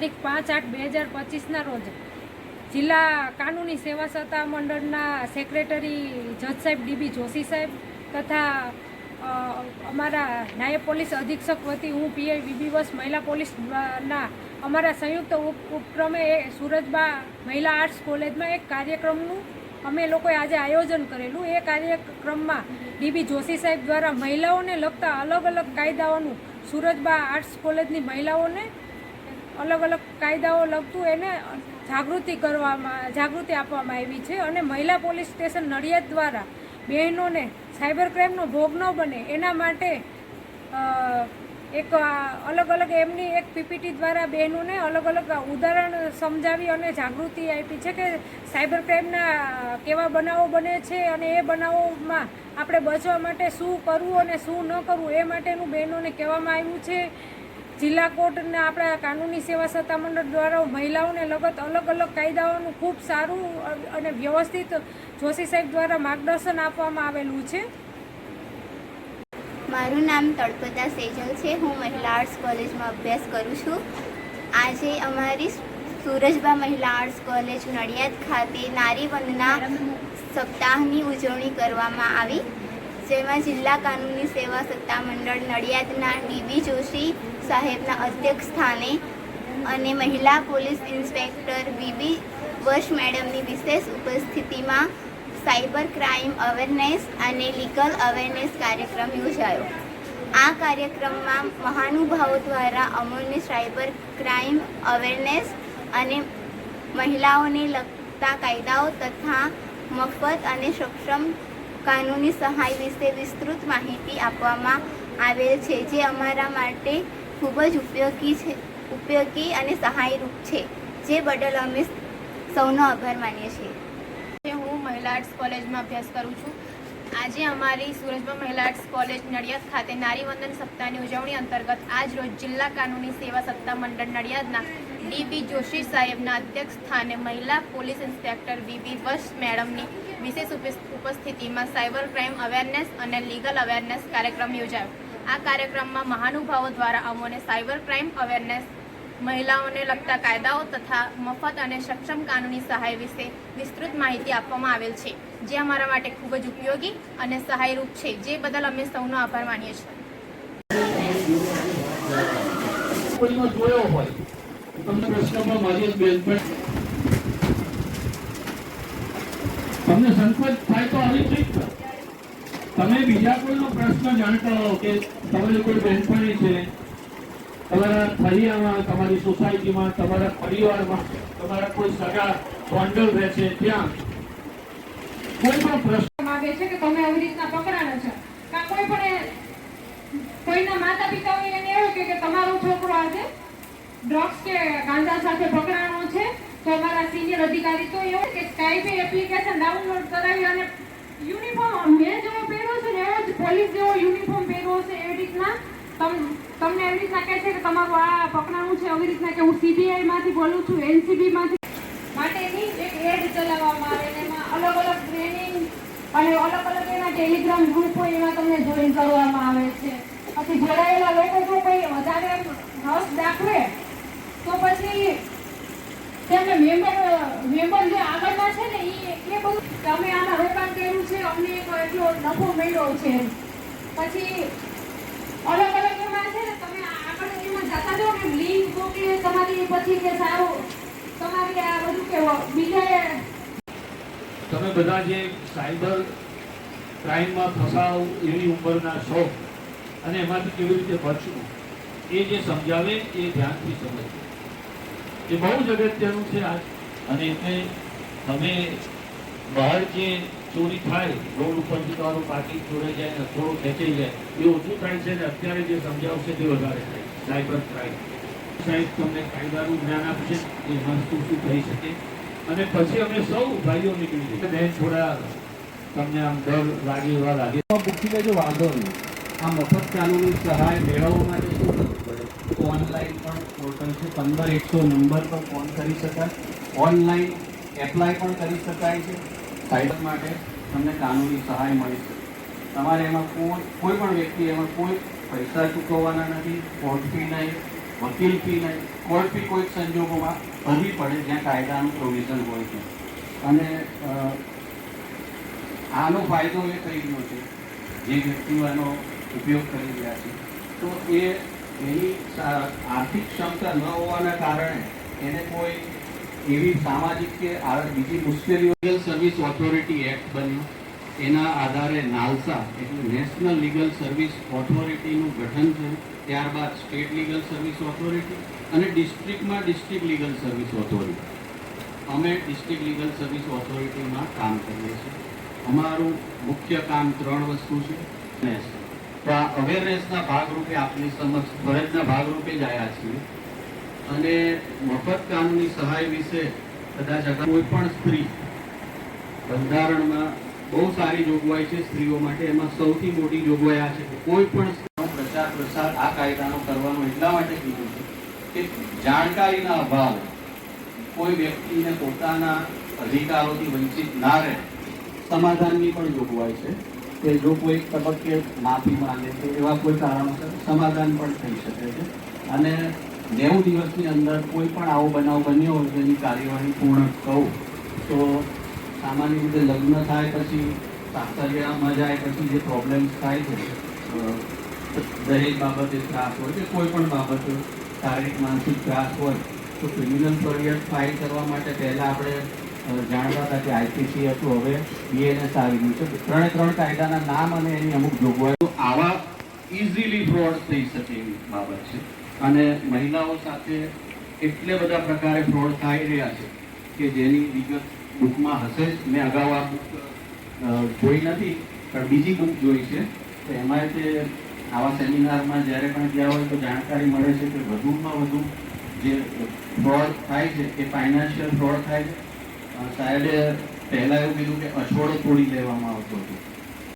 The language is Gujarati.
તારીખ 5/8/2025 રોજ જિલ્લા કાનૂની સેવા સત્તા મંડળના સેક્રેટરી જજ સાહેબ ડીબી જોશી સાહેબ તથા અમારા નાયબ પોલીસ અધિક્ષક વતી હું પીઆઈ વીબી બસ મહિલા પોલીસના અમારા સંયુક્ત ઉપક્રમે સુરજબા મહિલા આર્ટ્સ કોલેજમાં એક કાર્યક્રમનું અમે લોકોએ આજે આયોજન કરેલું। એ કાર્યક્રમમાં ડીબી જોશી સાહેબ દ્વારા મહિલાઓને લગતા અલગ અલગ કાયદાઓનું સુરજબા આર્ટ્સ કોલેજની મહિલાઓને અલગ અલગ કાયદાઓ લગતું એને જાગૃતિ આપવામાં આવી છે અને મહિલા પોલીસ સ્ટેશન નડિયાદ દ્વારા બહેનોને સાયબર ક્રાઇમનો ભોગ ન બને એના માટે એક અલગ અલગ એમની એક પીપીટી દ્વારા બહેનોને અલગ અલગ ઉદાહરણ સમજાવી અને જાગૃતિ આપી છે કે સાયબર ક્રાઇમના કેવા બનાવો બને છે અને એ બનાવોમાં આપણે બચવા માટે શું કરવું અને શું ન કરવું એ માટેનું બહેનોને કહેવામાં આવ્યું છે। જિલ્લા કોર્ટના આપણા કાનૂની સેવા સત્તા મંડળ દ્વારા મહિલાઓને લગત અલગ અલગ કાયદાઓનું ખૂબ સારું અને વ્યવસ્થિત જોશી સાહેબ દ્વારા માર્ગદર્શન આપવામાં આવેલું છે। મારું નામ તળપદા સેજલ છે। હું મહિલા આર્ટ્સ કોલેજમાં અભ્યાસ કરું છું। આજે અમારી સુરજબા મહિલા આર્ટ્સ કોલેજ નડિયાદ ખાતે નારી વંદના સપ્તાહની ઉજવણી કરવામાં આવી, જેમાં જિલ્લા કાનૂની સેવા સત્તા મંડળ નડિયાદના ડીબી જોશી સાહેબના અધ્યક્ષ સ્થાને અને મહિલા પોલીસ ઇન્સ્પેક્ટર વીબી વશ મેડમની વિશેષ ઉપસ્થિતિમાં સાયબર ક્રાઇમ અવેરનેસ અને લીગલ અવેરનેસ કાર્યક્રમ યોજાયો। આ કાર્યક્રમમાં મહાનુભાવો દ્વારા અમૂલ્ય સાયબર ક્રાઇમ અવેરનેસ અને મહિલાઓને લગતા કાયદાઓ તથા મફત અને સક્ષમ કાનૂની સહાય વિશે વિસ્તૃત માહિતી આપવામાં આવેલ છે, જે અમારા માટે ખૂબ જ ઉપયોગી અને સહાયરૂપ છે, જે બદલ અમે સૌનો આભાર માનીએ છીએ। હું મહિલા આર્ટ્સ કોલેજમાં અભ્યાસ કરું છું। આજે અમારી સુરજબા મહિલા આર્ટ્સ કોલેજ નડિયાદ ખાતે નારી વંદન સપ્તાહની ઉજવણી અંતર્ગત આજ રોજ જિલ્લા કાનૂની સેવા સત્તા મંડળ નડિયાદના ડીબી જોશી સાહેબના અધ્યક્ષ સ્થાને મહિલા પોલીસ ઇન્સ્પેક્ટર વીબી વશ મેડમની વિશેષ ઉપસ્થિતિમાં સાયબર ક્રાઇમ અવેરનેસ અને લીગલ અવેરનેસ કાર્યક્રમ યોજાયો। આ કાર્યક્રમમાં મહાનુભાવો દ્વારા અમોને સાયબર ક્રાઇમ અવેરનેસ, મહિલાઓને લગતા કાયદાઓ તથા મફત અને સક્ષમ કાનૂની સહાય વિશે વિસ્તૃત માહિતી આપવામાં આવેલ છે, જે અમારા માટે ખૂબ જ ઉપયોગી અને સહાયરૂપ છે, જે બદલ અમે સૌનો આભાર માનીએ છીએ। તમને સંકોચ થાય તો આવી ઠીક છે, તમે બીજા કોઈનો પ્રશ્ન જાણતા હો કે તમારી કોઈ બહેનપણી છે, તમારા ફળિયામાં, તમારી સોસાયટીમાં, તમારા પરિવારમાં, તમારા કોઈ સગા ગોંડલ રહે છે, ત્યાં કોઈ પણ પ્રશ્ન માંગે છે કે તમે આવી રીતના પકડાણા છો, કાં કોઈ પણ કોઈના માતા પિતાઓ એને એવું કે તમારો છોકરો આજે ડ્રગ્સ કે ગાંજા સાથે પકડાણો છે, તો અમારા સિનિયર અધિકારી તો એવું કે સ્કાઈપ એપ્લિકેશન ડાઉનલોડ કરાવી અને યુનિફોર્મ મેં જેવો પહેર્યો છે ને એવો જ પોલીસ જેવો યુનિફોર્મ પહેર્યો છે, એવી રીતના તમને એવી રીતના કહે છે કે તમારું આ પકડાણું છે, એવી રીતના કે હું સીબીઆઈ માંથી બોલું છું, એનસીબી માંથી માટેની એક એડ ચલાવવામાં આવે, એમાં અલગ અલગ ટ્રેનિંગ અને અલગ અલગ એના ટેલિગ્રામ ગ્રુપ હોય એમાં તમને જોઈન કરવામાં આવે છે। પછી જોડાયેલા લોકો જો કોઈ વધારે રસ દાખવે તો પછી તેમને મેમ્બર જે આગળના છે ને એ બધું અમે આમાં રોકાણ કર્યું છે, અમને એટલો નફો મળ્યો છે, પછી અલગ અલગ એમાં છે ને તમે આગળ એમાં જતા જાઓ ને લિંક મોકલી તમારી પછી કે સારું તમારી આ બધું કે બીજા તમે બધા જે સાયબર ક્રાઇમમાં ફસાવ એવી ઉંમરના છો અને એમાંથી કેવી રીતે બચવું એ જે સમજાવે એ ધ્યાનથી સમજવું એ બહુ જ અગત્યનું છે આજ। અને એટલે તમે બહાર જે ચોરી થાય રોડ ઉપરથી તમારું પાર્કિંગ ચોરાઈ જાય ને થોડું ખેંચાઈ જાય એ ઓછું થાય છે ને અત્યારે જે સમજાવશે તે વધારે થાય। સાયબર ક્રાઇમ સાહેબ તમને કાયદાનું જ્ઞાન આપશે એમાં શું શું થઈ શકે, અને પછી અમે સૌ ભાઈઓ નીકળી જઈએ બેન થોડા તમને આમ ડર લાગે એવા લાગે પૂછી લેજો, વાંધો નહીં। આ મફત કાનૂની સહાય મેળવવા માટે શું કરવું પડે? ઓનલાઈન પણ પોર્ટલ છે, 15-100 નંબર પર ફોન કરી શકાય, ઓનલાઈન એપ્લાય પણ કરી શકાય છે। સાયબર માટે તમને કાનૂની સહાય મળી શકે। તમારે એમાં કોઈ પણ વ્યક્તિ એમાં કોઈ પૈસા ચૂકવવાના નથી, કોર્ટ ફી નહીં, વકીલ ફી નહીં, કોર્ટ ફી કોઈક સંજોગોમાં ભરવી પડે જ્યાં કાયદાનું પ્રોવિઝન હોય છે. અને આનો ફાયદો એ થઈ ગયો છે જે વ્યક્તિઓ એનો ઉપયોગ કરી રહ્યા છે, તો એની આર્થિક ક્ષમતા ન હોવાના કારણે એને કોઈ એવી સામાજિક કે બીજી મુશ્કેલીઓ. લીગલ સર્વિસ ઓથોરિટી એક્ટ બન્યો, એના આધારે નાલસા એટલે નેશનલ લીગલ સર્વિસ ઓથોરિટીનું ગઠન થયું. ત્યારબાદ સ્ટેટ લીગલ સર્વિસ ઓથોરિટી અને ડિસ્ટ્રિક્ટમાં ડિસ્ટ્રિક્ટ લીગલ સર્વિસ ઓથોરિટી. અમે ડિસ્ટ્રિક્ટ લીગલ સર્વિસ ઓથોરિટીમાં કામ કરીએ છીએ. અમારું મુખ્ય કામ 3 વસ્તુ છે. તો આ અવેરનેસના ભાગરૂપે આપની સમક્ષ ફરજના ભાગરૂપે જ આવ્યા છીએ. અને મફત કાનૂની સહાય વિશે કદાચ કોઈ પણ સ્ત્રી, બંધારણમાં બહુ સારી જોગવાઈ છે સ્ત્રીઓ માટે. એમાં સૌથી મોટી જોગવાઈ આ છે કે કોઈ પણ પ્રચાર પ્રસાર આ કાયદાનો કરવાનો એટલા માટે કીધું છે કે જાણકારીના અભાવે કોઈ વ્યક્તિને પોતાના અધિકારોથી વંચિત ના રહે. સમાધાનની પણ જોગવાઈ છે કે જો કોઈ તબક્કે માફી માંગે તો એવા કોઈ કારણોસર સમાધાન પણ થઈ શકે છે. અને 90 દિવસની અંદર કોઈ પણ આવો બનાવ બન્યો હોય તેની કાર્યવાહી પૂર્ણ કહું તો સામાન્ય રીતે લગ્ન થાય પછી સાસરિયામાં જાય પછી જે પ્રોબ્લેમ્સ થાય છે, દહેજ બાબતે ત્રાસ હોય કે કોઈ પણ બાબતે શારીરિક માનસિક ત્રાસ હોય તો ક્રિમિનલ ફરિયાદ ફાઇલ કરવા માટે પહેલાં આપણે જાણતા હતા કે આઈપીસી હતું, હવે બીએનએસ આવી ગયું છે. 3 કાયદાના નામ અને એની અમુક જોગવાઈઓ આવા ઇઝીલી ફ્રોડ થઈ શકે એવી બાબત છે. અને મહિલાઓ સાથે એટલે બધા પ્રકારે ફ્રોડ થઈ રહ્યા છે કે જેની વિગત બુકમાં હશે જ. મેં અગાઉ આ બુક જોઈ નથી પણ બીજી બુક જોઈ છે. તો એમાં તે આવા સેમિનારમાં જ્યારે પણ ગયા હોય તો જાણકારી મળે છે કે વધુમાં વધુ જે ફ્રોડ થાય છે એ ફાઇનાન્શિયલ ફ્રોડ થાય છે. સાહેબે પહેલાં એવું કીધું કે અછોડો તોડી લેવામાં આવતો હતો.